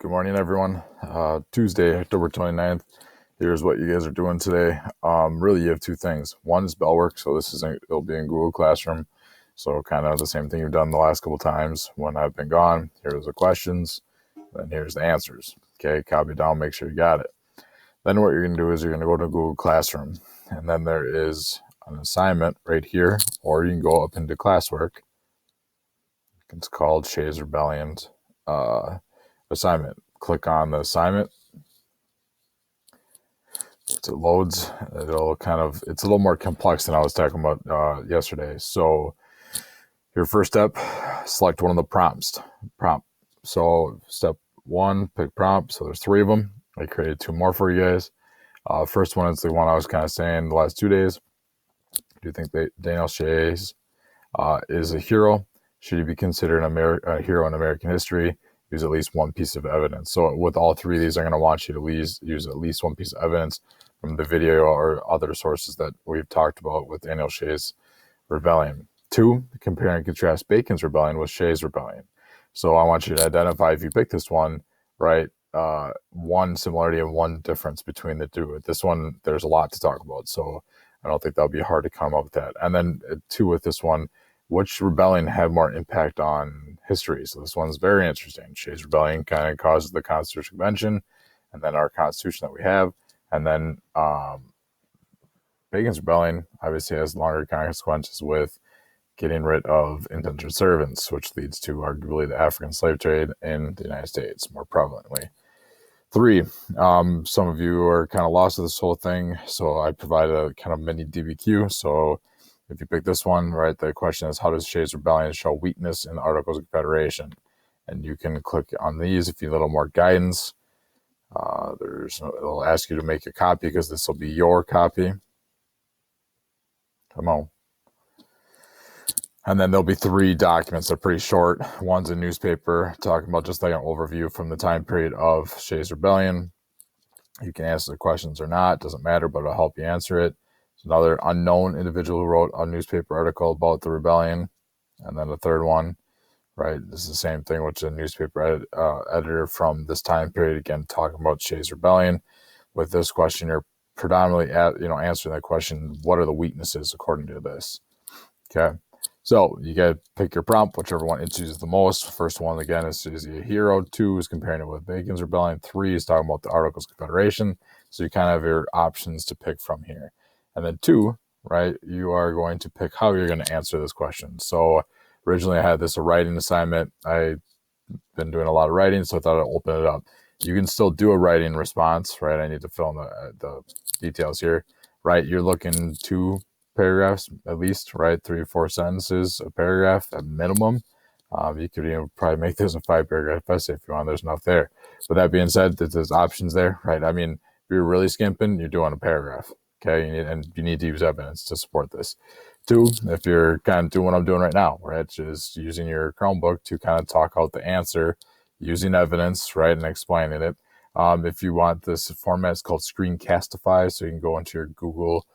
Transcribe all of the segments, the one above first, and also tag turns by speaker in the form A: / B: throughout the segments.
A: Good morning, everyone. Tuesday, October 29th. Here's what you guys are doing today. Really, you have two things. One is bell work, so it'll be in Google Classroom. So kind of the same thing you've done the last couple times when I've been gone. Here's the questions, then here's the answers. Okay, copy it down, make sure you got it. Then what you're going to do is you're going to go to Google Classroom, and then there is an assignment right here, or you can go up into classwork. It's called Shays Rebellion's assignment. Click on the assignment. It loads. It's a little more complex than I was talking about yesterday. So your first step, select one of the prompts. So step one, pick prompt. So there's three of them. I created two more for you guys. First one is the one I was kind of saying the last 2 days. Do you think that Daniel Shays is a hero? Should he be considered a hero in American history? Use at least one piece of evidence. So with all three of these, I'm going to want you to use at least one piece of evidence from the video or other sources that we've talked about with Daniel Shays' rebellion. 2, compare and contrast Bacon's rebellion with Shays' rebellion. So I want you to identify, if you pick this one, right, one similarity and one difference between the two. This one, there's a lot to talk about, so I don't think that'll be hard to come up with that. And then 2, with this one, which rebellion had more impact on history? So this one's very interesting. Shays' rebellion kind of causes the Constitutional Convention, and then our Constitution that we have. And then Bacon's rebellion obviously has longer consequences with getting rid of indentured servants, which leads to arguably the African slave trade in the United States more prevalently. 3, some of you are kind of lost to this whole thing, so I provided a kind of mini DBQ. So if you pick this one, right, the question is, how does Shays' rebellion show weakness in the Articles of Confederation? And you can click on these if you need a little more guidance. It'll ask you to make a copy because this will be your copy. Come on. And then there'll be 3 documents. They're pretty short. One's a newspaper talking about just like an overview from the time period of Shays' rebellion. You can answer the questions or not. Doesn't matter, but it'll help you answer it. There's another unknown individual who wrote a newspaper article about the rebellion. And then the third one, right, this is the same thing, which is a newspaper editor from this time period, again, talking about Shays' rebellion. With this question, you're predominantly answering that question, what are the weaknesses according to this? Okay. So you got to pick your prompt, whichever one interests the most. First one, again, is he a hero? 2 is comparing it with Bacon's rebellion. 3 is talking about the Articles of Confederation. So you kind of have your options to pick from here. And then 2, right, you are going to pick how you're going to answer this question. So originally I had this a writing assignment. I've been doing a lot of writing, so I thought I'd open it up. You can still do a writing response, right? I need to fill in the details here, right? You're looking 2 paragraphs at least, right? 3 or 4 sentences a paragraph at minimum. You could probably make this a 5-paragraph essay if you want. There's enough there. With that being said, there's options there, right? I mean, if you're really skimping, you're doing a paragraph, okay? You need to use evidence to support this. 2, if you're kind of doing what I'm doing right now, right, just using your Chromebook to kind of talk out the answer using evidence, right, and explaining it. If you want this format, it's called Screencastify, so you can go into your Google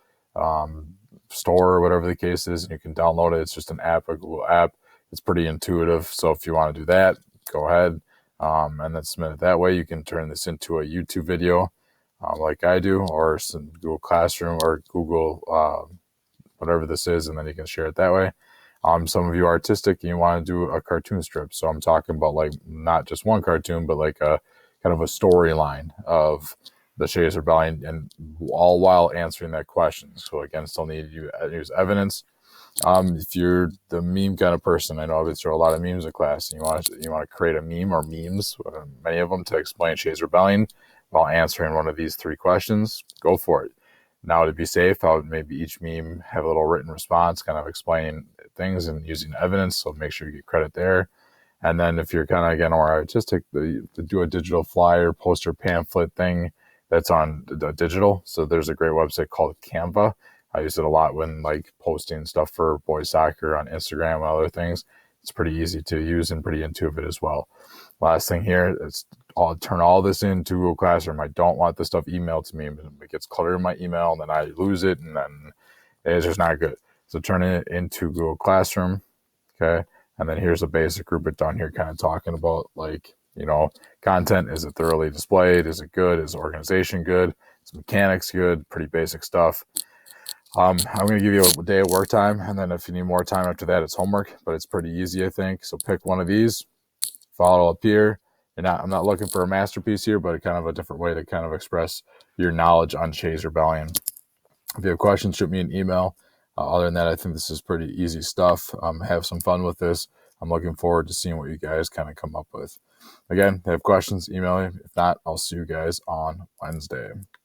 A: store or whatever the case is, and you can download it. It's just an app, a Google app. It's pretty intuitive. So if you want to do that, go ahead and then submit it that way. You can turn this into a YouTube video like I do, or some Google Classroom or Google whatever this is, and then you can share it that way. Some of you are artistic and you want to do a cartoon strip. So I'm talking about like not just one cartoon, but like a kind of a storyline of the Shays' rebellion, and all while answering that question. So again, still need to use evidence. If you're the meme kind of person, I know I've thrown a lot of memes in class, and you want to create a meme or memes, many of them, to explain Shays' rebellion while answering one of these 3 questions, go for it. Now, to be safe, I would maybe each meme have a little written response, kind of explaining things and using evidence. So make sure you get credit there. And then if you're kind of, again, more artistic, to do a digital flyer, poster, pamphlet thing that's on the digital. So there's a great website called Canva. I use it a lot when like posting stuff for boys soccer on Instagram and other things. It's pretty easy to use and pretty intuitive as well. Last thing here is I'll turn all this into Google Classroom. I don't want this stuff emailed to me. It gets cluttered in my email, and then I lose it, and then it's just not good. So turn it into Google Classroom, okay? And then here's a basic rubric down here kind of talking about like, content. Is it thoroughly displayed? Is it good? Is organization good? Is mechanics good? Pretty basic stuff. I'm going to give you a day of work time, and then if you need more time after that, it's homework, but it's pretty easy, I think. So pick one of these, follow up here. I'm not looking for a masterpiece here, but kind of a different way to kind of express your knowledge on Shays Rebellion. If you have questions, shoot me an email. Other than that, I think this is pretty easy stuff. Have some fun with this. I'm looking forward to seeing what you guys kind of come up with. Again, if you have questions, email me. If not, I'll see you guys on Wednesday.